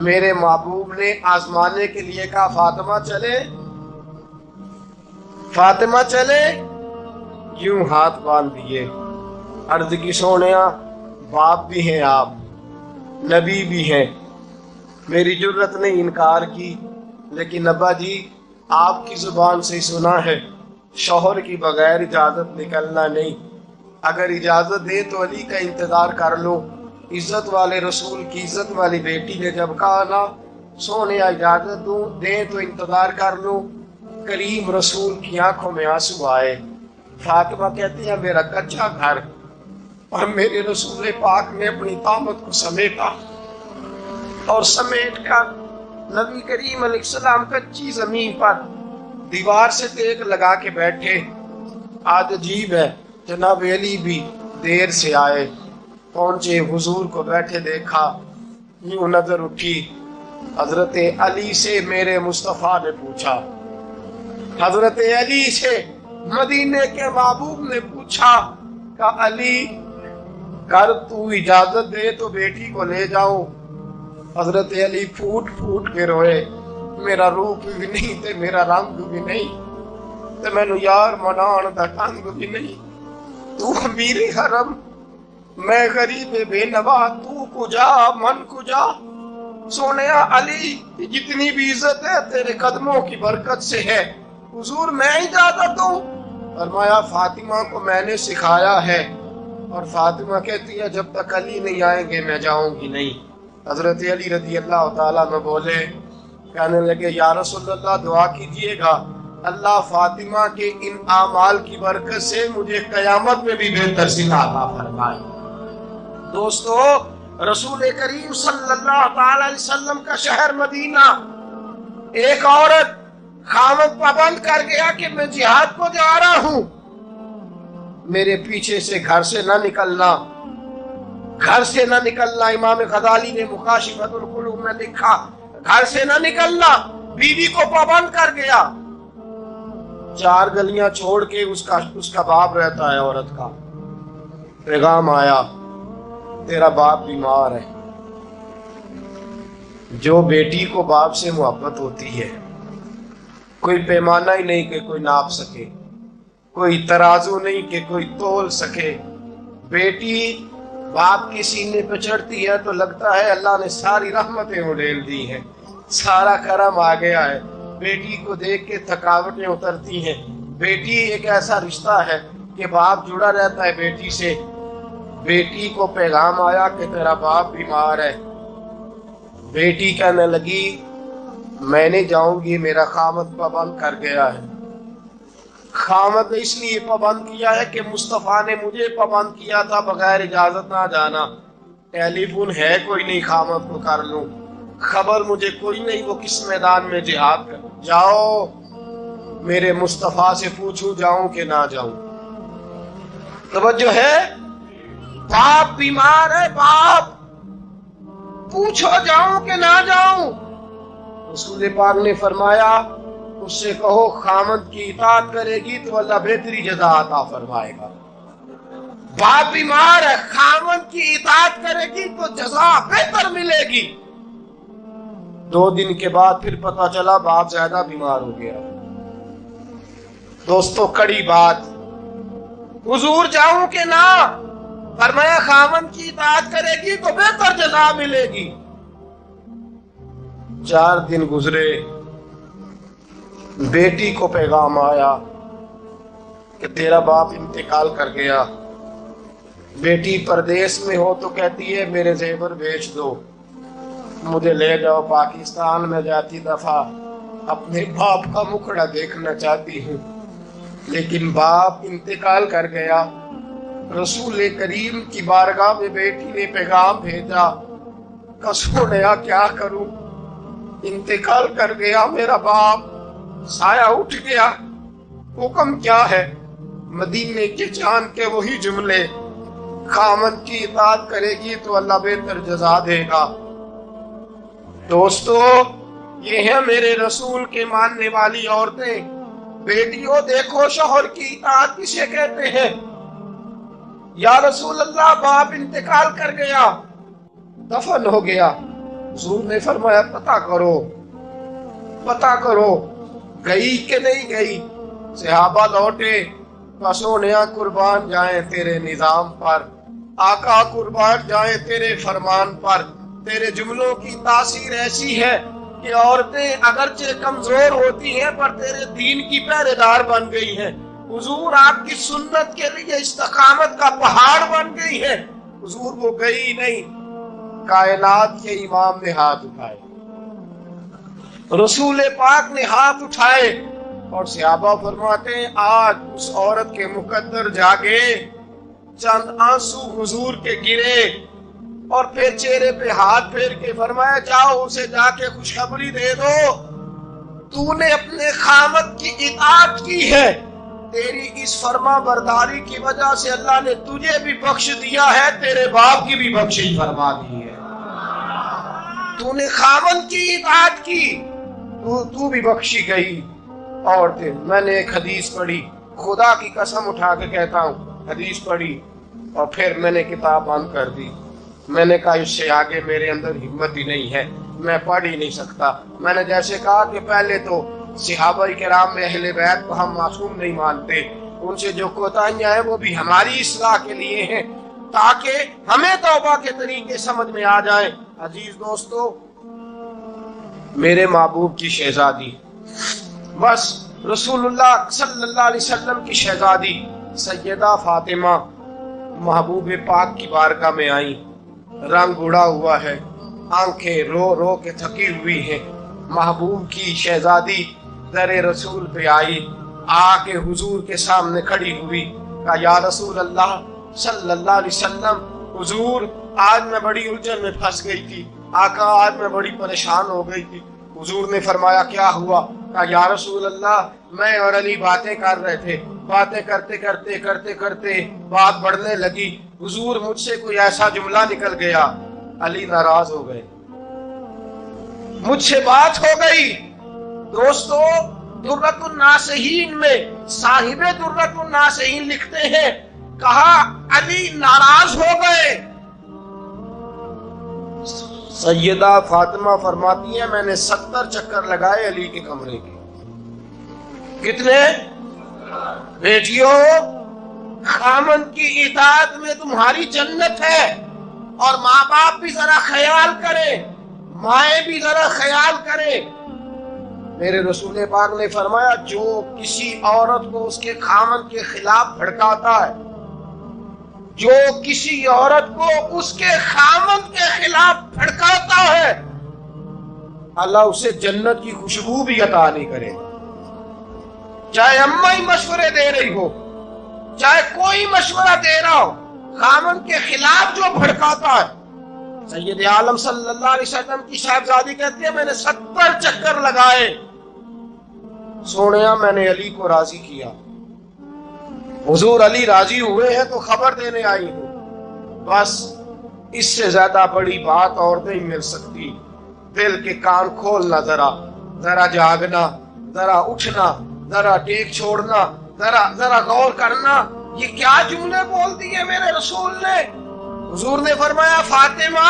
میرے محبوب نے آزمانے کے لیے کہا فاطمہ چلے، فاطمہ چلے، یوں ہاتھ باندھ دیے، عرض کی سونیا باپ بھی ہیں آپ، نبی بھی ہیں، میری جرت نے انکار کی، لیکن ابا جی آپ کی زبان سے سنا ہے شوہر کی بغیر اجازت نکلنا نہیں، اگر اجازت دے تو علی کا انتظار کر لو۔ عزت والے رسول کی عزت والی بیٹی نے جب کہا نا سونیا اجازت دیں تو انتظار کر لو، کریم رسول کی آنکھوں میں آنسو آئے۔ فاطمہ کہتی ہے میرا کچا گھر اور میرے رسول پاک نے اپنی طامت کو سمیٹا اور سمیٹ کر نبی کریم علیہ السلام کچی زمین پر دیوار سے ٹیک لگا کے بیٹھے۔ آج عجیب ہے جناب علی بھی دیر سے آئے، پہنچے، حضور کو بیٹھے دیکھا، یوں نظر اٹھی، حضرت علی سے میرے مصطفیٰ نے پوچھا، حضرت علی سے مدینے کے محبوب نے پوچھا کہ علی کر تو اجازت دے تو بیٹی کو لے جاؤں۔ حضرت علی پھوٹ پھوٹ کے روئے، میرا روپ بھی نہیں تے میرا رنگ بھی نہیں تے مینو یار منان دا ٹنگ بھی نہیں، تو امیر حرم میں غریب بے نوا، تو کجا من کجا۔ سونیا علی جتنی بھی عزت ہے تیرے قدموں کی برکت سے ہے، حضور میں اجازت دوں؟ فرمایا فاطمہ کو میں نے سکھایا ہے، اور فاطمہ کہتی ہے جب تک علی نہیں آئیں گے میں جاؤں گی نہیں۔ حضرت علی رضی اللہ تعالیٰ میں بولے، کہنے لگے یا رسول اللہ دعا کیجئے گا اللہ فاطمہ کے ان اعمال کی برکت سے مجھے قیامت میں بھی بہتر صلہ عطا فرمائے۔ دوستو رسول کریم صلی اللہ تعالی علیہ وسلم کا شہر مدینہ، ایک عورت خامد پابند کر گیا کہ میں جہاد کو جا رہا ہوں، میرے پیچھے سے گھر سے نہ نکلنا، گھر سے نہ نکلنا۔ امام غزالی نے مکاشفۃ القلوب میں لکھا گھر سے نہ نکلنا، بیوی کو پابند کر گیا۔ 4 گلیاں چھوڑ کے اس کا باپ رہتا ہے، عورت کا پیغام آیا تیرا باپ بیمار ہے۔ جو بیٹی کو باپ سے محبت ہوتی ہے کوئی پیمانہ ہی نہیں کہ کوئی ناپ سکے، کوئی ترازو نہیں کہ کوئی تول سکے۔ بیٹی باپ کے سینے پہ چڑھتی ہے تو لگتا ہے اللہ نے ساری رحمتیں اڑیل دی ہیں، سارا کرم آ گیا ہے۔ بیٹی کو دیکھ کے تھکاوٹیں اترتی ہیں۔ بیٹی ایک ایسا رشتہ ہے کہ باپ جڑا رہتا ہے بیٹی سے۔ بیٹی کو پیغام آیا کہ تیرا باپ بیمار ہے۔ بیٹی کہنے لگی میں نہیں جاؤں گی، میرا خامد پابند کر گیا ہے۔ خامد نے اس لیے پابند کیا ہے کہ مصطفیٰ نے مجھے پابند کیا تھا بغیر اجازت نہ جانا۔ ٹیلی فون ہے کوئی نہیں خامد کو کر لوں، خبر مجھے کوئی نہیں وہ کس میدان میں جہاد کر، جاؤ میرے مصطفیٰ سے پوچھوں جاؤں کہ نہ جاؤں۔ توجہ ہے، باپ بیمار ہے، باپ پوچھو جاؤں کہ نہ جاؤں۔ رسول پاک نے فرمایا اس سے کہو خامد کی اطاعت کرے گی تو اللہ بہتری جزا عطا فرمائے گا۔ باپ بیمار ہے، خامد کی اطاعت کرے گی تو جزا بہتر ملے گی۔ 2 دن کے بعد پھر پتا چلا باپ زیادہ بیمار ہو گیا۔ دوستو کڑی بات، حضور جاؤں کہ نہ؟ فرمایا خامد کی اطاعت کرے گی تو بہتر جزا ملے گی۔ 4 دن گزرے، بیٹی کو پیغام آیا کہ تیرا باپ انتقال کر گیا۔ بیٹی پردیس میں ہو تو کہتی ہے میرے زیور بیچ دو، مجھے لے جاؤ پاکستان میں، جاتی دفعہ اپنے باپ کا مکھڑا دیکھنا چاہتی ہوں، لیکن باپ انتقال کر گیا۔ رسول کریم کی بارگاہ میں بیٹی نے پیغام بھیجا کہ سونیا کیا کروں، انتقال کر گیا میرا باپ، سایہ اٹھ گیا، حکم کیا ہے؟ مدینے کے چاند کے وہی جملے، خامد کی اطاعت کرے گی تو اللہ بہتر جزا دے گا۔ دوستو یہ ہیں میرے رسول کے ماننے والی عورتیں۔ بیٹیوں دیکھو شوہر کی اطاعت کسے کہتے ہیں۔ یا رسول اللہ باپ انتقال کر گیا، دفن ہو گیا، حضور نے فرمایا پتہ کرو گئی کہ نہیں گئی؟ صحابہ لوٹے، سونیا قربان جائیں تیرے نظام پر، آقا قربان جائیں تیرے فرمان پر، تیرے جملوں کی تاثیر ایسی ہے کہ عورتیں اگرچہ کمزور ہوتی ہیں پر تیرے دین کی پہرے دار بن گئی ہیں۔ حضور آپ کی سنت کے لیے استقامت کا پہاڑ بن گئی ہے۔ حضور وہ گئی نہیں، کائنات کے امام نے ہاتھ اٹھائے، رسول پاک نے ہاتھ اٹھائے، اور صحابہ فرماتے ہیں آج اس عورت کے مقدر جاگے، چند آنسو حضور کے گرے، اور پھر چہرے پہ ہاتھ پھیر کے فرمایا جاؤ اسے جا کے خوشخبری دے دو، تو نے اپنے خامد کی اطاعت کی ہے، تیری اس فرما برداری کی وجہ سے اللہ نے تجھے بھی بخش دیا ہے، تیرے باپ کی بھی بخشش فرما دی ہے، تو نے خامد کی اطاعت کی، تو بھی بخشی گئی۔ اور میں نے ایک حدیث پڑھی، خدا کی قسم اٹھا کے کہتا ہوں، حدیث پڑھی اور پھر میں نے کتاب بند کر دی، میں نے کہا اس سے آگے میرے اندر ہمت ہی نہیں ہے، میں پڑھ ہی نہیں سکتا۔ میں نے جیسے کہا کہ پہلے تو صحابہ کرام میں اہل بیت کو ہم معصوم نہیں مانتے، ان سے جو کوتاہیاں ہیں وہ بھی ہماری اصلاح کے لیے ہیں تاکہ ہمیں توبہ کے طریقے سمجھ میں آ جائیں۔ عزیز دوستو، میرے محبوب کی شہزادی، بس رسول اللہ صلی اللہ علیہ وسلم کی شہزادی سیدہ فاطمہ محبوب پاک کی بارگاہ میں آئیں، رنگ اڑا ہوا ہے، آنکھیں رو رو کے تھکی ہوئی ہیں، محبوب کی شہزادی در رسول پہ آئی، آ کے حضور کے سامنے کھڑی ہوئی، کہا یا رسول اللہ صلی اللہ علیہ وسلم، حضور آج میں بڑی الجھن میں پھنس گئی تھی، آقا آج میں بڑی پریشان ہو گئی تھی۔ حضور نے فرمایا کیا ہوا؟ کہا یا رسول اللہ میں اور علی باتیں کر رہے تھے، باتیں کرتے کرتے بات بڑھنے لگی، حضور مجھ سے کوئی ایسا جملہ نکل گیا، علی ناراض ہو گئے، مجھ سے بات ہو گئی۔ دوستو، درۃ الناصحین میں صاحب درۃ الناصحین لکھتے ہیں، کہا علی ناراض ہو گئے۔ سیدہ فاطمہ فرماتی ہیں میں نے 70 چکر لگائے علی کے کمرے کے۔ کتنے؟ بیٹیوں، خامن کی اطاعت میں تمہاری جنت ہے، اور ماں باپ بھی ذرا خیال کریں، مائیں بھی ذرا خیال کریں۔ میرے رسول پاک نے فرمایا جو کسی عورت کو اس کے خامن کے خلاف بھڑکاتا ہے، جو کسی عورت کو اس کے خامن کے خلاف بھڑکاتا ہے، اللہ اسے جنت کی خوشبو بھی عطا نہیں کرے، چاہے اماں ہی مشورے دے رہی ہو، چاہے کوئی مشورہ دے رہا ہو، خامن کے خلاف جو بھڑکاتا ہے۔ سید عالم صلی اللہ علیہ وسلم کی صاحبزادی کہتی ہے میں نے 70 چکر لگائے، سونیا میں نے علی کو راضی کیا۔ حضور علی راضی ہوئے ہیں تو خبر دینے آئی ہوں، بس اس سے زیادہ بڑی بات اور نہیں مل سکتی۔ دل کے کان کھولنا، ذرا جاگنا، ذرا اٹھنا، ذرا ٹیک چھوڑنا، ذرا غور کرنا، یہ کیا جملے بول دیے میرے رسول نے۔ حضور نے فرمایا فاطمہ،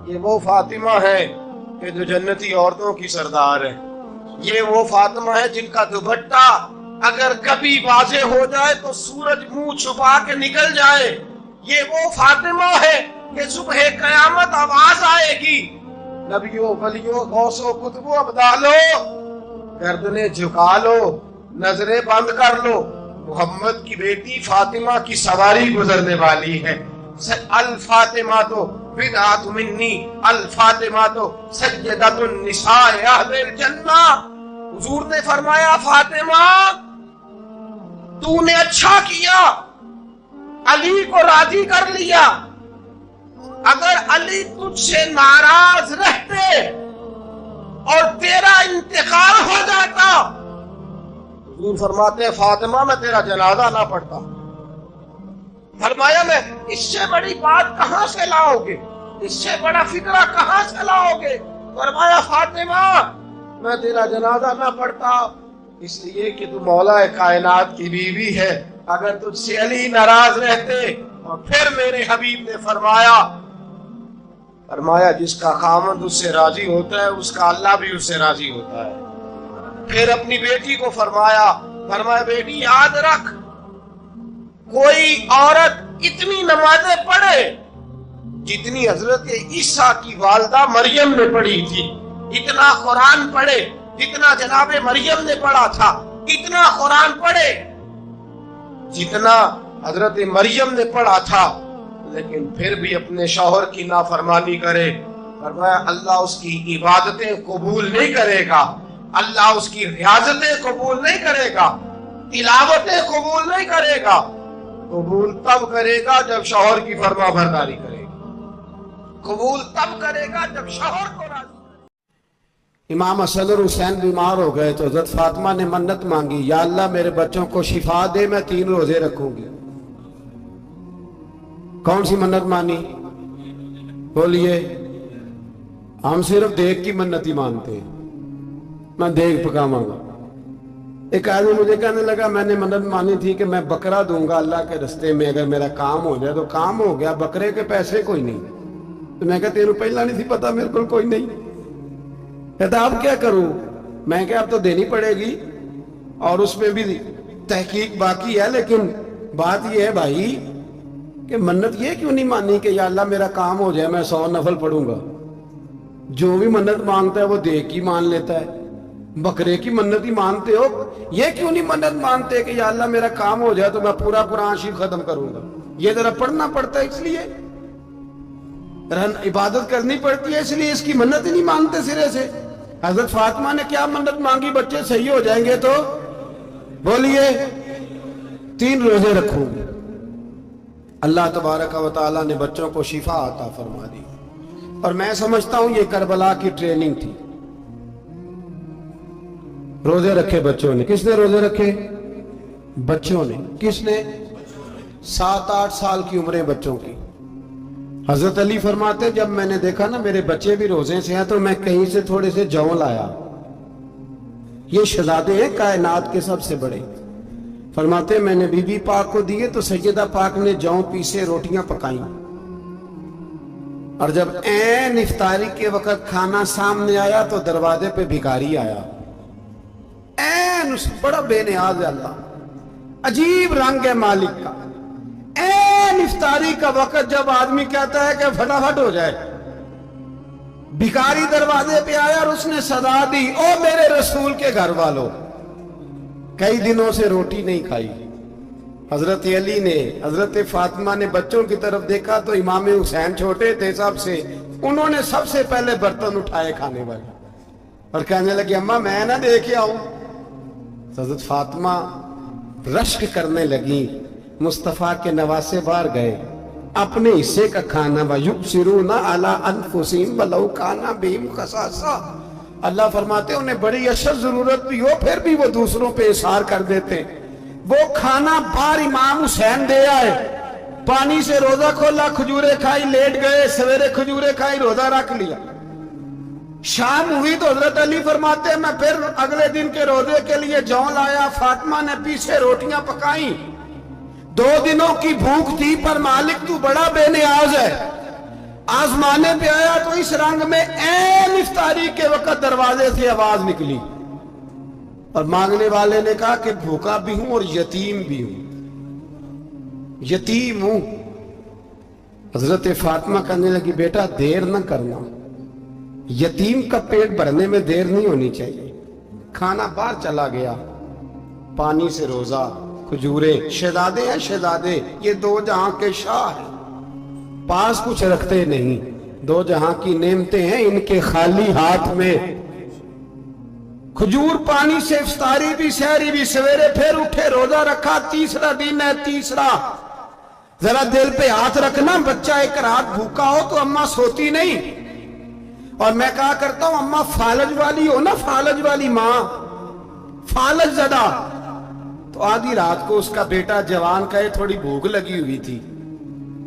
یہ وہ فاطمہ ہے کہ جو جنتی عورتوں کی سردار ہے، یہ وہ فاطمہ ہے جن کا دوپٹہ اگر کبھی واضح ہو جائے تو سورج منہ چھپا کے نکل جائے، یہ وہ فاطمہ ہے کہ صبح قیامت آواز آئے گی نبیوں ولیوں غوثوں کتبوں ابدالو، گردنیں جھکا لو، نظریں بند کر لو، محمد کی بیٹی فاطمہ کی سواری گزرنے والی ہے۔ الفاطمہ تو بدعت منی، الفاطمہ تو سیدۃ النساء اہل الجنہ۔ حضور نے فرمایا فاطمہ تو نے اچھا کیا، علی کو راضی کر لیا، اگر علی تجھ سے ناراض رہتے اور تیرا انتقال ہو جاتا، حضور فرماتے ہیں فاطمہ میں تیرا جنازہ نہ پڑھتا۔ فرمایا میں اس سے بڑی بات کہاں سے لاؤ گے، اس سے بڑا فکرہ کہاں سے لاؤ گے؟ فرمایا فاطمہ میں تیرا جنازہ نہ پڑھتا اس لیے کہ تو مولا کائنات کی بیوی ہے، اگر تجھ سے علی ناراض رہتے۔ اور پھر میرے حبیب نے فرمایا فرمایا جس کا خامد اس سے راضی ہوتا ہے اس کا اللہ بھی اس سے راضی ہوتا ہے۔ پھر اپنی بیٹی کو فرمایا بیٹی یاد رکھ، کوئی عورت اتنی نمازیں پڑھے جتنی حضرت عیسیٰ کی والدہ مریم نے پڑھی تھی، اتنا قرآن پڑھے جتنا جناب مریم نے پڑھا تھا، اتنا قرآن پڑھے جتنا حضرت مریم نے پڑھا تھا، لیکن پھر بھی اپنے شوہر کی نافرمانی کرے، فرمایا اللہ اس کی عبادتیں قبول نہیں کرے گا، اللہ اس کی ریاضتیں قبول نہیں کرے گا، تلاوتیں قبول نہیں کرے گا، قبول تب کرے گا جب شوہر کی فرما برداری کرے گا، قبول تب کرے گا جب شوہر کو راضی کرے۔ امام حسن اور حسین بیمار ہو گئے تو حضرت فاطمہ نے منت مانگی، یا اللہ میرے بچوں کو شفا دے، میں 3 روزے رکھوں گی۔ کون سی منت مانی؟ بولیے۔ ہم صرف دیکھ کی منت ہی مانتے ہیں، میں دیکھ پکاواں گا۔ ایک آدمی مجھے کہنے لگا میں نے منت مانی تھی کہ میں بکرا دوں گا اللہ کے رستے میں، اگر میرا کام ہو جائے تو کام ہو گیا، بکرے کے پیسے کوئی نہیں۔ تو میں کہا تیرے پہلا نہیں تھی پتا، میرے کو کوئی نہیں۔ کہتا اب کیا کروں؟ میں کہا اب تو دینی پڑے گی، اور اس میں بھی تحقیق باقی ہے، لیکن بات یہ ہے بھائی کہ منت یہ کیوں نہیں مانی کہ یا اللہ میرا کام ہو جائے میں 100 نفل پڑھوں گا؟ جو بھی منت مانگتا ہے وہ دیکھ کی مان لیتا ہے، بکرے کی منت ہی مانتے ہو، یہ کیوں نہیں منت مانتے کہ یا اللہ میرا کام ہو جائے تو میں پورا قرآن شریف ختم کروں گا؟ یہ ذرا پڑھنا پڑتا ہے، اس لیے عبادت کرنی پڑتی ہے، اس لیے اس کی منت ہی نہیں مانتے سرے سے۔ حضرت فاطمہ نے کیا منت مانگی؟ بچے صحیح ہو جائیں گے تو بولیے 3 روزے رکھوں گے۔ اللہ تبارک و تعالیٰ نے بچوں کو شفا عطا فرما دی، اور میں سمجھتا ہوں یہ کربلا کی ٹریننگ تھی۔ روزے رکھے بچوں نے۔ کس نے روزے رکھے؟ بچوں نے۔ کس نے؟ 7-8 سال کی عمریں بچوں کی۔ حضرت علی فرماتے جب میں نے دیکھا نا میرے بچے بھی روزے سے ہیں تو میں کہیں سے تھوڑے سے جوں لایا، یہ شہزادے ہیں کائنات کے سب سے بڑے۔ فرماتے میں نے بی بی پاک کو دیے تو سیدہ پاک نے جوں پیسے روٹیاں پکائیں، اور جب عین افطاری کے وقت کھانا سامنے آیا تو دروازے پہ بھکاری آیا، عین بڑا بے نیاز ہے اللہ، عجیب رنگ ہے مالک کا۔ عین افطاری کا وقت جب آدمی کہتا ہے کہ فٹافٹ ہو جائے، بھکاری دروازے پہ آیا اور اس نے صدا دی، او میرے رسول کے گھر والوں، کئی دنوں سے روٹی نہیں کھائی۔ حضرت علی نے، حضرت فاطمہ نے بچوں کی طرف دیکھا تو امام حسین چھوٹے تھے سب سے، انہوں نے سب سے پہلے برتن اٹھائے کھانے والے، اور کہنے لگے اماں میں نہ دیکھے آؤں۔ حضرت فاطمہ رشک کرنے لگی، مصطفیٰ کے نواسے بار گئے، اپنے حصے کا کھانا وَيُبْصِرُونَ عَلَىٰ أَنفُسِهِمْ وَلَوْ كَانَ بِهِمْ خَصَاصَةٌ۔ اللہ فرماتے انہیں بڑی اشد ضرورت بھی ہو پھر بھی وہ دوسروں پہ اثار کر دیتے۔ وہ کھانا بار امام حسین دے آئے، پانی سے روزہ کھولا، کھجورے کھائی، لیٹ گئے، سویرے کھجورے کھائی، روزہ رکھ لیا۔ شام ہوئی تو حضرت علی فرماتے ہیں میں پھر اگلے دن کے روزے کے لیے جوں لایا، فاطمہ نے پیچھے روٹیاں پکائیں۔ 2 دنوں کی بھوک تھی پر مالک تو بڑا بے نیاز ہے، آزمانے پہ آیا تو اس رنگ میں عین افطاری کے وقت دروازے سے آواز نکلی، اور مانگنے والے نے کہا کہ بھوکا بھی ہوں اور یتیم بھی ہوں، یتیم ہوں۔ حضرت فاطمہ کہنے لگی بیٹا دیر نہ کرنا، یتیم کا پیٹ بھرنے میں دیر نہیں ہونی چاہیے۔ کھانا باہر چلا گیا، پانی سے روزہ، کھجورے، شہزادے ہیں شہزادے، یہ 2 جہاں کے شاہ ہیں، پاس کچھ رکھتے نہیں، 2 جہاں کی نعمتیں ہیں ان کے خالی ہاتھ میں۔ کھجور پانی سے افطاری بھی، سحری بھی، سویرے پھر اٹھے، روزہ رکھا، 3را دن ہے، 3را۔ ذرا دل پہ ہاتھ رکھنا، بچہ ایک رات بھوکا ہو تو اماں سوتی نہیں، اور میں کہا کرتا ہوں اماں فالج والی ہو نا، فالج والی ماں، فالج زدہ، تو آدھی رات کو اس کا بیٹا جوان کہے تھوڑی بھوک لگی ہوئی تھی،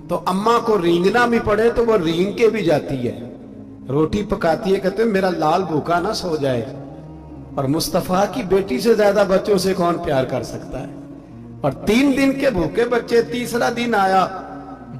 تو اماں کو رینگنا بھی پڑے تو وہ رینگ کے بھی جاتی ہے، روٹی پکاتی ہے، کہتے ہیں میرا لال بھوکا نہ سو جائے۔ اور مصطفیٰ کی بیٹی سے زیادہ بچوں سے کون پیار کر سکتا ہے؟ اور 3 دن کے بھوکے بچے، 3را دن آیا،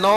9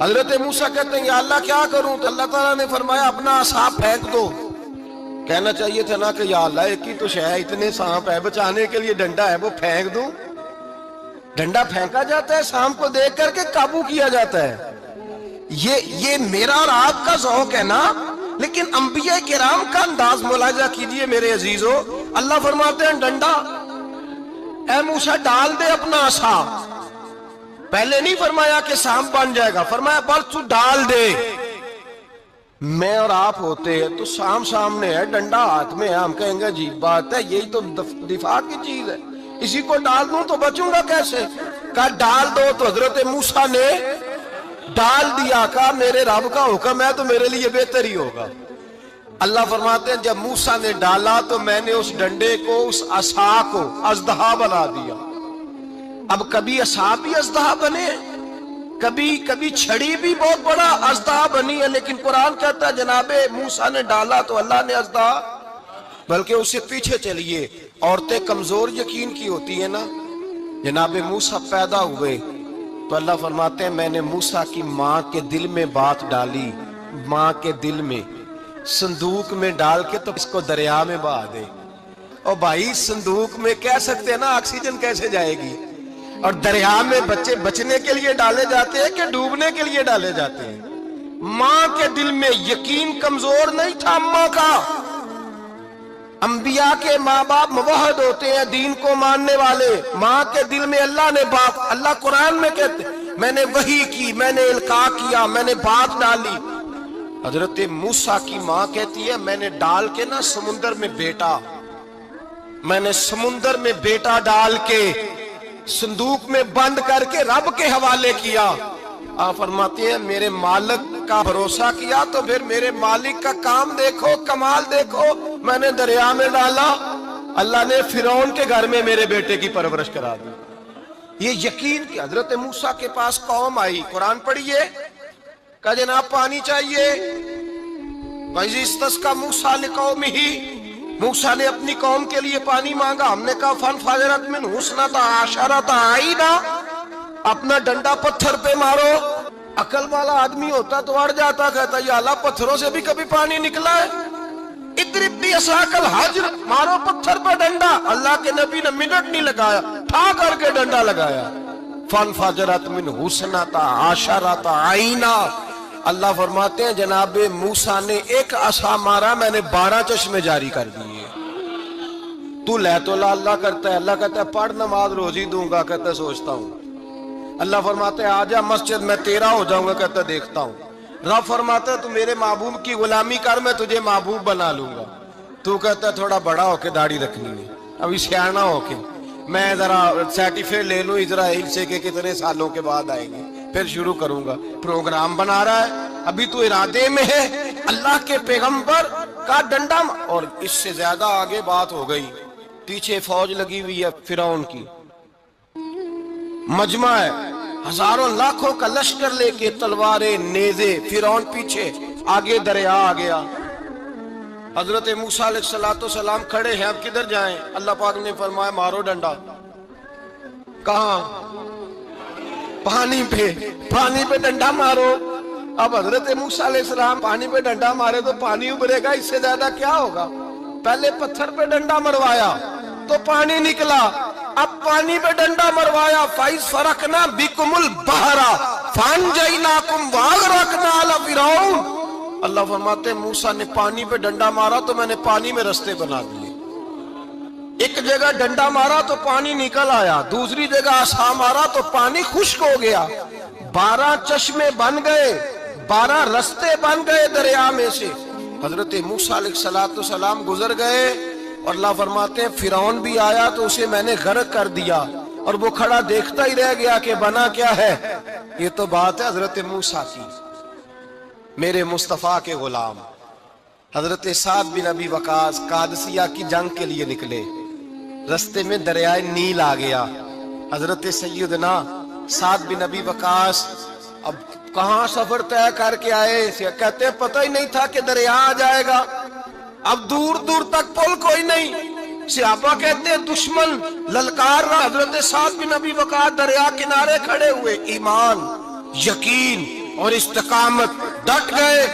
حضرت موسیٰ کہتے ہیں یا اللہ کیا کروں؟ تو اللہ تعالیٰ نے فرمایا اپنا عصا پھینک دو. کہنا چاہیے تھا نا کہ یا اللہ ایک ہی تو شے ہے، اتنے سانپ ہے، بچانے کے لیے ڈنڈا ہے وہ پھینک دوں. ڈنڈا پھینکا جاتا ہے، سانپ کو دیکھ کر کے قابو کیا جاتا ہے. یہ میرا اور آپ کا ذوق ہے نا، لیکن انبیاء کرام کا انداز ملاحظہ کیجئے میرے عزیزو. اللہ فرماتے ہیں ڈنڈا اے موسیٰ ڈال دے اپنا عصا. پہلے نہیں فرمایا کہ سانپ بن جائے گا، فرمایا بس تو ڈال دے. میں اور آپ ہوتے ہیں تو سانپ سامنے ہے، ڈنڈا ہاتھ میں ہے، ہم کہیں گے عجیب بات ہے، یہی تو دفاع کی چیز ہے، اسی کو ڈال دوں تو بچوں گا کیسے؟ کہا ڈال دو. تو حضرت موسیٰ نے ڈال دیا. کہا میرے رب کا حکم ہے تو میرے لیے بہتر ہی ہوگا. اللہ فرماتے ہیں جب موسیٰ نے ڈالا تو میں نے اس ڈنڈے کو، اس عصا کو اژدہا بنا دیا. اب کبھی عصا بھی اژدہا بنے، کبھی چھڑی بھی بہت بڑا اژدہا بنی ہے، لیکن قرآن کہتا ہے جناب موسیٰ نے ڈالا تو اللہ نے اژدہا. بلکہ اس سے پیچھے چلیے، عورتیں کمزور یقین کی ہوتی ہیں نا. جناب موسیٰ پیدا ہوئے تو اللہ فرماتے ہیں میں نے موسیٰ کی ماں کے دل میں بات ڈالی، ماں کے دل میں صندوق میں ڈال کے تو اس کو دریا میں بہا دے. اور بھائی صندوق میں کہہ سکتے ہیں نا آکسیجن کیسے جائے گی؟ اور دریا میں بچے بچنے کے لیے ڈالے جاتے ہیں کہ ڈوبنے کے لیے ڈالے جاتے ہیں؟ ماں کے دل میں یقین کمزور نہیں تھا ماں کا. انبیاء کے ماں باپ موحد ہوتے ہیں، دین کو ماننے والے. ماں کے دل میں اللہ نے بات، اللہ قرآن میں کہتے میں نے وحی کی، میں نے القاء کیا، میں نے بات ڈالی. حضرت موسیٰ کی ماں کہتی ہے میں نے ڈال کے نا سمندر میں بیٹا، میں نے سمندر میں بیٹا ڈال کے صندوق میں بند کر کے رب کے حوالے کیا. آپ فرماتے ہیں میرے مالک کا بھروسہ کیا تو پھر میرے مالک کا کام دیکھو، کمال دیکھو. میں نے دریا میں ڈالا، اللہ نے فرعون کے گھر میں میرے بیٹے کی پرورش کرا دی. یہ یقین کہ حضرت موسیٰ کے پاس قوم آئی، قرآن پڑھیے، کہا جناب پانی چاہیے. وَإِذِ اسْتَسْقَىٰ مُوسَىٰ لِقَوْمِهِ، موسیٰ نے اپنی قوم کے لیے پانی مانگا. ہم نے کہا فَانْفَجَرَتْ مِنْهُ اثْنَتَا عَشَرَةَ عَيْنًا، اپنا ڈنڈا پتھر پہ مارو. عقل والا آدمی ہوتا تو اڑ جاتا، کہتا یا اللہ پتھروں سے بھی کبھی پانی نکلا ہے؟ اضرب بعصاک الحجر، مارو پتھر پہ ڈنڈا. اللہ کے نبی نے منٹ نہیں لگایا، ٹھا کر کے ڈنڈا لگایا. فَانْفَجَرَتْ مِنْهُ اثْنَتَا عَشَرَةَ عَيْنًا. اللہ فرماتے ہیں جناب موسیٰ نے ایک عصا مارا، میں نے 12 چشمے جاری کر دیے. تو لے تو اللہ کرتا ہے، اللہ کہتا ہے پڑھ نماز روزی دوں گا، کہتا ہے سوچتا ہوں. اللہ فرماتے ہیں آجا مسجد میں تیرا ہو جاؤں گا، کہتا ہے دیکھتا ہوں. رب فرماتا ہے تو میرے محبوب کی غلامی کر، میں تجھے محبوب بنا لوں گا. تو کہتا ہے تھوڑا بڑا ہو کے داڑھی رکھنی ہے، ابھی سیانا ہو کے میں ذرا سرٹیفکیٹ لے لوں اسرائیل سے کہ کتنے سالوں کے بعد آئیں گے، پھر شروع کروں گا. پروگرام بنا رہا ہے، ابھی تو ارادے میں ہے. اللہ کے پیغمبر کا ڈنڈا، اور اس سے زیادہ آگے بات ہو گئی. پیچھے فوج لگی ہوئی ہے فرعون کی، مجمع ہے، ہزاروں لاکھوں کا لشکر لے کے تلواریں نیزے. فرعون پیچھے، آگے دریا آ گیا. حضرت موسیٰ علیہ السلام کھڑے ہیں، اب کدھر جائیں؟ اللہ پاک نے فرمایا مارو ڈنڈا. کہاں؟ پانی پہ ڈنڈا مارو. اب حضرت موسیٰ علیہ السلام پانی پہ ڈنڈا مارے تو پانی ابھرے گا، اس سے زیادہ کیا ہوگا؟ پہلے پتھر پہ ڈنڈا مروایا تو پانی نکلا، اب پانی پہ ڈنڈا مروایا. فَإِذْ فَرَقْنَا بِكُمُ الْبَحْرَ فَأَنْجَيْنَاكُمْ وَأَغْرَقْنَا آلَ فِرْعَوْنَ. اللہ فرماتے ہیں موسیٰ نے پانی پہ ڈنڈا مارا تو میں نے پانی میں رستے بنا دیے. ایک جگہ ڈنڈا مارا تو پانی نکل آیا، دوسری جگہ عصا مارا تو پانی خشک ہو گیا. 12 چشمے بن گئے، 12 رستے بن گئے دریا میں سے. حضرت موسیٰ علیہ السلام گزر گئے اور اللہ فرماتے ہیں فرعون بھی آیا تو اسے میں نے غرق کر دیا، اور وہ کھڑا دیکھتا ہی رہ گیا کہ بنا کیا ہے. یہ تو بات ہے حضرت موسیٰ کی. میرے مصطفیٰ کے غلام حضرت سعد بن ابی وقاص قادسیہ کی جنگ کے لیے نکلے، رستے میں دریائے نیل آ گیا. حضرت سیدنا سعد بن ابی وقاص اب کہاں سفر طے کر کے آئے، کہتے ہیں پتہ ہی نہیں تھا کہ دریا آ جائے گا. اب دور دور تک پل کوئی نہیں. صحابہ کہتے ہیں دشمن للکار رہا، حضرت سعد بن ابی وقاص دریا کنارے کھڑے ہوئے. ایمان، یقین، اور استقامت، ڈٹ گئے.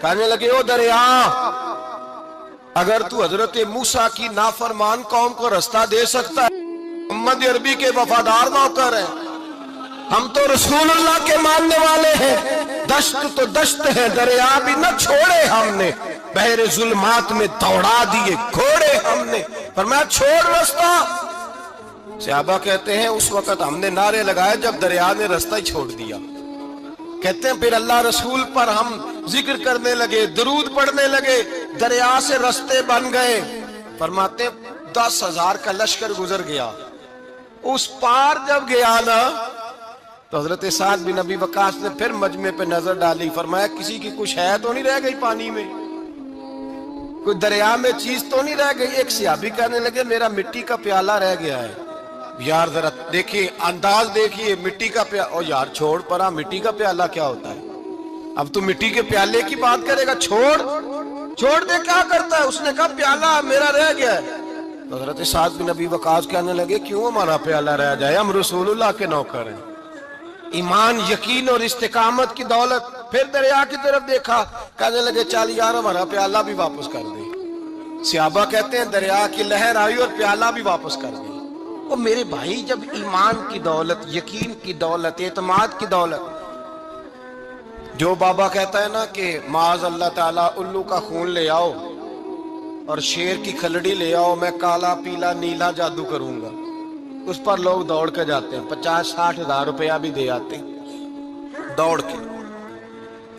کہنے لگے او دریا، اگر تو حضرت موسیٰ کی نافرمان قوم کو رستہ دے سکتا ہے، محمد عربی کے وفادار نوکر ہیں، ہم تو رسول اللہ کے ماننے والے ہیں، دشت تو دشت ہے، دریا بھی نہ چھوڑے ہم نے، بحر ظلمات میں دوڑا دیے گھوڑے ہم نے. فرمایا چھوڑ رستہ. صحابہ کہتے ہیں اس وقت ہم نے نعرے لگائے جب دریا نے رستہ ہی چھوڑ دیا. کہتے ہیں پھر اللہ رسول پر ہم ذکر کرنے لگے، درود پڑھنے لگے، دریا سے رستے بن گئے. فرماتے 10,000 کا لشکر گزر گیا. اس پار جب گیا نا تو حضرت سعد بن ابی وقاص نے پھر مجمع پہ نظر ڈالی. فرمایا کسی کی کچھ ہے تو نہیں رہ گئی پانی میں، کوئی دریا میں چیز تو نہیں رہ گئی. ایک صحابی کہنے لگے میرا مٹی کا پیالہ رہ گیا ہے. یار ذرا دیکھیے انداز دیکھیے، مٹی کا پیالہ. او یار چھوڑ پرا، مٹی کا پیالہ کیا ہوتا ہے؟ اب تو مٹی کے پیالے کی بات کرے گا، چھوڑ دے. کیا کرتا ہے؟ اس نے کہا پیالہ میرا رہ گیا ہے. تو حضرت سعد بن ابی وقاص کہنے لگے کیوں ہمارا پیالہ رہ جائے، ہم رسول اللہ کے نوکر ہیں. ایمان، یقین اور استقامت کی دولت. پھر دریا کی طرف دیکھا، کہنے لگے چل یار ہمارا پیالہ بھی واپس کر دے. صحابہ کہتے ہیں دریا کی لہر آئی اور پیالہ بھی واپس کر دی. اور میرے بھائی جب ایمان کی دولت، یقین کی دولت، اعتماد کی دولت، جو بابا کہتا ہے نا کہ معاذ اللہ تعالیٰ الو کا خون لے آؤ اور شیر کی کھلڑی لے آؤ، میں کالا پیلا نیلا جادو کروں گا، اس پر لوگ دوڑ کے جاتے ہیں، 50-60 ہزار روپیہ بھی دے آتے ہیں دوڑ کے.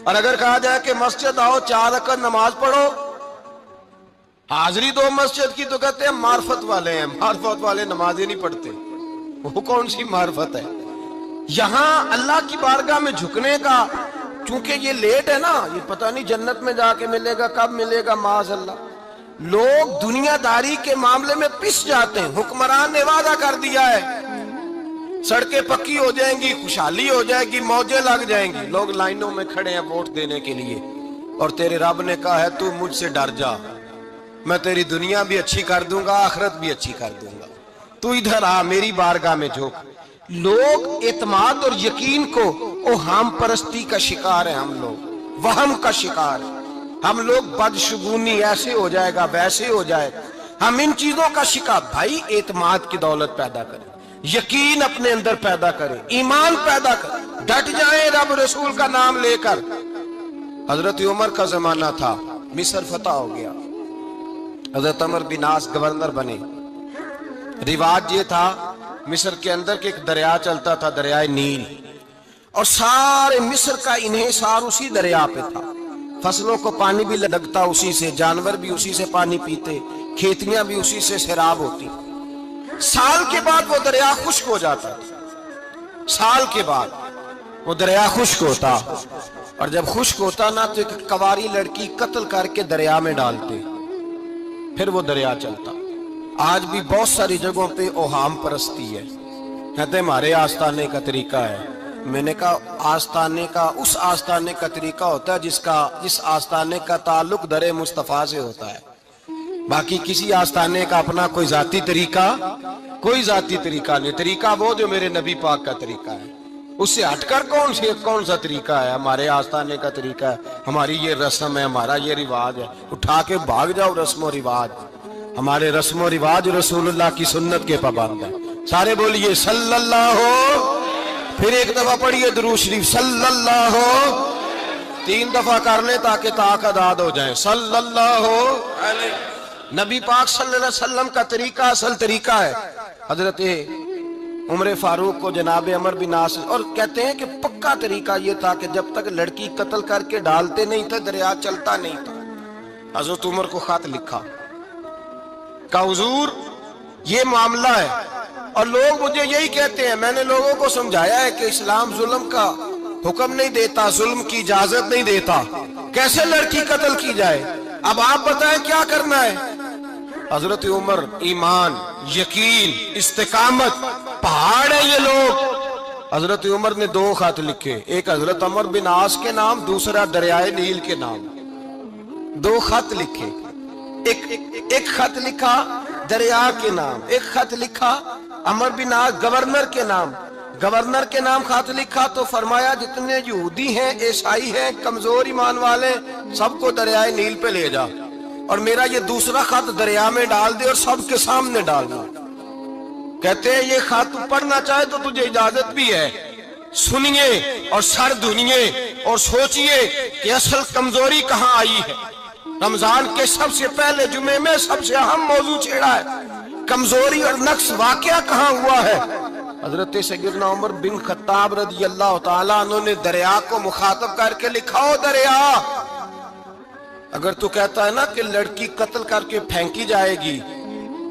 اور اگر کہا جائے کہ مسجد آؤ 4 رکعت نماز پڑھو، حاضری دو مسجد کی، تو کہتے ہیں معرفت والے ہیں. معرفت والے نماز ہی نہیں پڑھتے، وہ کون سی معرفت ہے؟ یہاں اللہ کی بارگاہ میں جھکنے کا، چونکہ یہ لیٹ ہے نا، یہ پتہ نہیں جنت میں جا کے ملے گا کب ملے گا، معاذ اللہ. لوگ دنیا داری کے معاملے میں پس جاتے ہیں. حکمران نے وعدہ کر دیا ہے سڑکیں پکی ہو جائیں گی، خوشحالی ہو جائے گی، موجیں لگ جائیں گی، لوگ لائنوں میں کھڑے ہیں ووٹ دینے کے لیے، اور تیرے رب نے کہا ہے تو مجھ سے ڈر جا، میں تیری دنیا بھی اچھی کر دوں گا، آخرت بھی اچھی کر دوں گا، تو ادھر آ میری بارگاہ میں جھوک. لوگ اعتماد اور یقین کو اوہام پرستی کا شکار ہیں، ہم لوگ وہم کا شکار ہیں. ہم لوگ بدشگونی ایسے ہو جائے گا ویسے ہو جائے گا، ہم ان چیزوں کا شکار. بھائی اعتماد کی دولت پیدا کریں، یقین اپنے اندر پیدا کریں، ایمان پیدا کریں، ڈٹ جائیں رب رسول کا نام لے کر. حضرت عمر کا زمانہ تھا، مصر فتح ہو گیا، حضرت عمر بن عاص گورنر بنے. رواج یہ تھا مصر کے اندر کہ ایک دریا چلتا تھا، دریائے نیل، اور سارے مصر کا انحصار اسی دریا پہ تھا. فصلوں کو پانی بھی لگتا اسی سے، جانور بھی اسی سے پانی پیتے، کھیتیاں بھی اسی سے سیراب ہوتی. سال کے بعد وہ دریا خشک ہو جاتا تھا، سال کے بعد وہ دریا خشک ہوتا، اور جب خشک ہوتا نا تو ایک کواری لڑکی قتل کر کے دریا میں ڈالتے، پھر وہ دریا چلتا. آج بھی بہت ساری جگہوں پہ اوہام پرستی ہے، کہتے ہمارے آستانے کا طریقہ ہے. میں نے کہا آستانے کا، اس آستانے کا طریقہ ہوتا ہے جس آستانے کا تعلق در مصطفیٰ سے ہوتا ہے. باقی کسی آستانے کا اپنا کوئی ذاتی طریقہ نہیں. طریقہ وہ جو میرے نبی پاک کا طریقہ ہے، اس سے ہٹ کر کون سا طریقہ ہے؟ ہمارے آستانے کا طریقہ ہے، ہماری یہ رسم ہے، ہمارا یہ رواج ہے. اٹھا کے بھاگ جاؤ رسم و رواج. ہمارے رسم و رواج رسول اللہ کی سنت کے پابند ہیں. سارے بولیے صلی اللہ ہو. پھر ایک دفعہ پڑھیے درود شریف صلی اللہ ہو. 3 دفعہ کر لیں تاکہ طاق اداد ہو جائیں. صلی اللہ ہو. نبی پاک صلی اللہ علیہ وسلم کا طریقہ اصل طریقہ ہے. حضرت عمر فاروق کو جناب عمر بن عاص، اور کہتے ہیں کہ پکا طریقہ یہ تھا کہ جب تک لڑکی قتل کر کے ڈالتے نہیں تھے دریا چلتا نہیں تھا. حضرت عمر کو خط لکھا کہ حضور یہ معاملہ ہے، اور لوگ مجھے یہی کہتے ہیں. میں نے لوگوں کو سمجھایا ہے کہ اسلام ظلم کا حکم نہیں دیتا، ظلم کی اجازت نہیں دیتا، کیسے لڑکی قتل کی جائے. اب آپ بتائیں کیا کرنا ہے. حضرت عمر ایمان، یقین، استقامت، پہاڑ ہے یہ لوگ. حضرت عمر نے 2 خط لکھے، ایک حضرت عمر بن عاص کے نام، دوسرا دریائے نیل کے نام. 2 خط لکھے، ایک خط لکھا دریا کے نام، ایک خط لکھا عمر بن عاص گورنر کے نام، گورنر کے نام خط لکھا تو فرمایا جتنے یہودی ہیں عیسائی ہیں کمزور ایمان والے سب کو دریائے نیل پہ لے جا، اور میرا یہ دوسرا خط دریا میں ڈال دے اور سب کے سامنے ڈال دو۔ کہتے ہیں یہ خط تو پڑھنا چاہے تو تجھے اجازت بھی ہے، سنیے اور سر دھنیے اور سوچئے کہ اصل کمزوری کہاں آئی ہے۔ رمضان کے سب سے پہلے جمعے میں سب سے اہم موضوع چھیڑا ہے، کمزوری اور نقص واقعہ کہاں ہوا ہے۔ حضرت سیدنا عمر بن خطاب رضی اللہ تعالیٰ عنہ نے دریا کو مخاطب کر کے لکھا، او دریا، اگر تو کہتا ہے نا کہ لڑکی قتل کر کے پھینکی جائے گی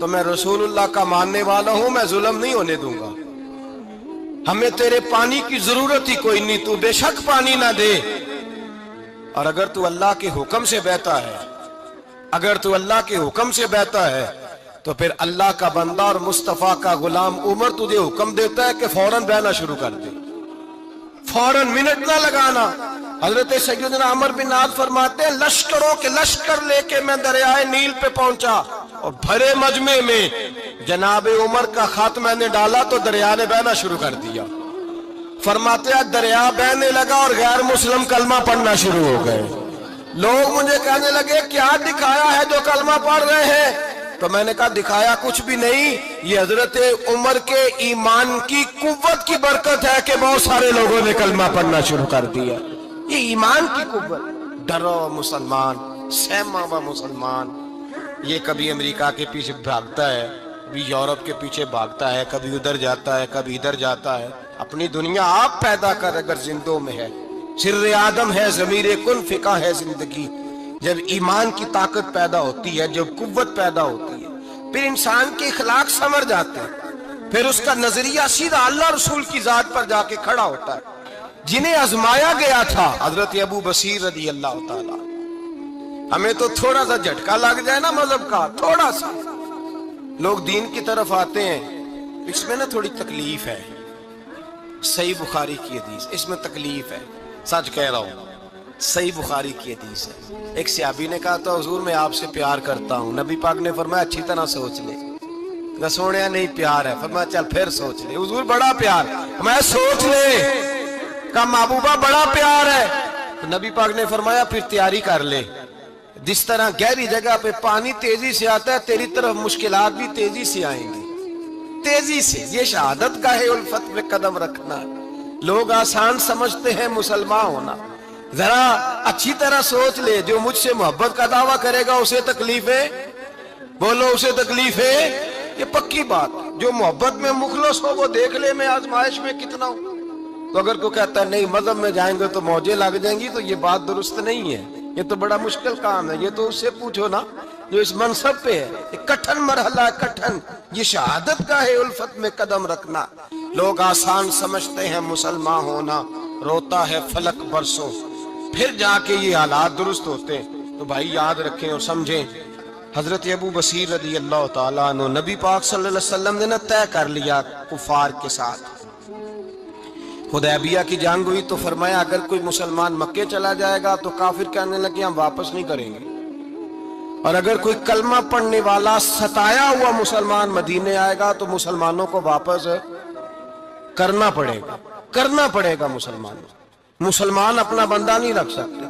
تو میں رسول اللہ کا ماننے والا ہوں، میں ظلم نہیں ہونے دوں گا، ہمیں تیرے پانی کی ضرورت ہی کوئی نہیں، تو بے شک پانی نہ دے، اور اگر تو اللہ کے حکم سے بہتا ہے، اگر تو اللہ کے حکم سے بہتا ہے تو پھر اللہ کا بندہ اور مصطفیٰ کا غلام عمر تجھے حکم دیتا ہے کہ فوراً بہنا شروع کر دے، فوراً منٹ نہ لگانا۔ حضرت سیدنا عمر بن عاص فرماتے ہیں لشکروں کے لشکر لے کے میں دریائے نیل پہ پہنچا اور بھرے مجمع میں جناب عمر کا خط میں نے ڈالا تو دریا نے بہنا شروع کر دیا۔ فرماتے ہیں دریا بہنے لگا اور غیر مسلم کلمہ پڑھنا شروع ہو گئے۔ لوگ مجھے کہنے لگے کیا دکھایا ہے جو کلمہ پڑھ رہے ہیں؟ تو میں نے کہا دکھایا کچھ بھی نہیں، یہ حضرت عمر کے ایمان کی قوت کی برکت ہے کہ بہت سارے لوگوں نے کلمہ پڑھنا شروع کر دیا۔ یہ ایمان کی قوت، ڈرو مسلمان، سہما و مسلمان، یہ کبھی امریکہ کے پیچھے بھاگتا ہے، کبھی یورپ کے پیچھے بھاگتا ہے، کبھی ادھر جاتا ہے، کبھی ادھر جاتا ہے۔ اپنی دنیا آپ پیدا کر اگر زندوں میں ہے، سر آدم ہے، ضمیر کن فقہ ہے زندگی۔ جب ایمان کی طاقت پیدا ہوتی ہے، جب قوت پیدا ہوتی ہے، پھر انسان کے اخلاق سنور جاتے ہیں، پھر اس کا نظریہ سیدھا اللہ رسول کی ذات پر جا کے کھڑا ہوتا ہے۔ جنہیں آزمایا گیا تھا حضرت ابو بصیر رضی اللہ تعالیٰ، ہمیں تو تھوڑا سا جھٹکا لگ جائے نا مذہب کا، تھوڑا سا لوگ دین کی طرف آتے ہیں، اس میں نا تھوڑی تکلیف ہے۔ صحیح بخاری کی حدیث، اس میں تکلیف ہے، سچ کہہ رہا ہوں، صحیح بخاری کی حدیث ہے۔ ایک صحابی نے کہا تھا حضور میں آپ سے پیار کرتا ہوں، نبی پاک نے فرمایا اچھی طرح سوچ لے، نہ سونے نہیں پیار ہے، فرمایا چل پھر سوچ لے، حضور بڑا پیار، میں سوچ لے، کہا محبوبہ بڑا پیار ہے، تو نبی پاک نے فرمایا پھر تیاری کر لے، جس طرح گہری جگہ پہ پانی تیزی سے آتا ہے تیری طرف مشکلات بھی تیزی سے آئیں گی، تیزی سے۔ یہ شہادت کا ہے الفت میں قدم رکھنا۔ لوگ آسان سمجھتے ہیں مسلمان ہونا، ذرا اچھی طرح سوچ لے، جو مجھ سے محبت کا دعویٰ کرے گا اسے تکلیف ہے، بولو اسے تکلیف ہے، یہ پکی بات۔ جو محبت میں مخلص ہو وہ دیکھ لے میں آزمائش میں کتنا ہوں۔ تو اگر کوئی کہتا ہے نہیں مذہب میں جائیں گے تو موجیں لگ جائیں گی، تو یہ بات درست نہیں ہے، یہ تو بڑا مشکل کام ہے۔ یہ تو اس سے پوچھو نا جو اس منصب پہ ہے، ایک کٹھن مرحلہ ہے، کٹھن۔ یہ شہادت کا ہے الفت میں قدم رکھنا۔ لوگ آسان سمجھتے ہیں مسلمان ہونا، روتا ہے فلک برسوں، پھر جا کے یہ حالات درست ہوتے ہیں۔ تو بھائی یاد رکھیں اور سمجھیں، حضرت ابو بصیر رضی اللہ تعالیٰ عنہ، نبی پاک صلی اللہ علیہ وسلم نے طے کر لیا کفار کے ساتھ، حدیبیہ کی جنگ ہوئی تو فرمایا اگر کوئی مسلمان مکے چلا جائے گا تو کافر کہنے لگے ہم واپس نہیں کریں گے، اور اگر کوئی کلمہ پڑھنے والا ستایا ہوا مسلمان مدینے آئے گا تو مسلمانوں کو واپس کرنا پڑے گا، کرنا پڑے گا مسلمانوں۔ مسلمان اپنا بندہ نہیں رکھ سکتے،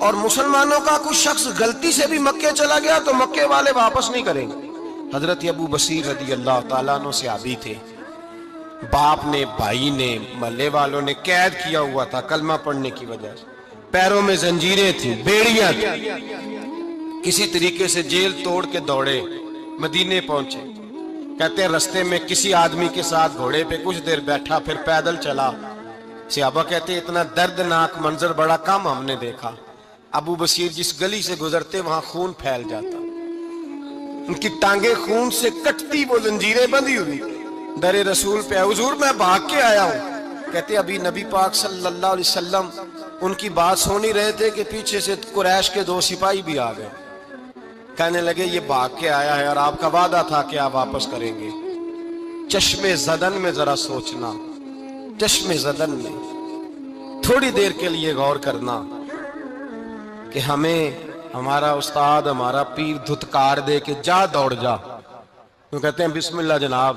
اور مسلمانوں کا کوئی شخص غلطی سے بھی مکے چلا گیا تو مکے والے واپس نہیں کریں گے۔ حضرت ابو بصیر رضی اللہ تعالیٰ عنہ صحابی تھے، باپ نے، بھائی نے، محلے والوں نے قید کیا ہوا تھا کلمہ پڑھنے کی وجہ سے، پیروں میں زنجیریں تھیں، بیڑیاں تھیں، کسی طریقے سے جیل توڑ کے دوڑے مدینے پہنچے۔ کہتے ہیں رستے میں کسی آدمی کے ساتھ گھوڑے پہ کچھ دیر بیٹھا، پھر پیدل چلا۔ صحابہ کہتے ہیں اتنا دردناک منظر بڑا کم ہم نے دیکھا۔ ابو بصیر جس گلی سے گزرتے وہاں خون پھیل جاتا، ان کی ٹانگیں خون سے کٹتی، وہ زنجیریں بندھی ہوئی، در رسول پہ حضور میں بھاگ کے آیا ہوں۔ کہتے ابھی نبی پاک صلی اللہ علیہ وسلم ان کی بات سن ہی رہے تھے کہ پیچھے سے قریش کے 2 سپاہی بھی آ گئے، کہنے لگے یہ بھاگ کے آیا ہے اور آپ کا وعدہ تھا کہ آپ واپس کریں گے۔ چشم زدن میں ذرا سوچنا، چشم زدن میں تھوڑی دیر کے لیے غور کرنا کہ ہمیں ہمارا استاد، ہمارا پیر دھتکار دے کہ جا دوڑ جا، تو کہتے ہیں بسم اللہ جناب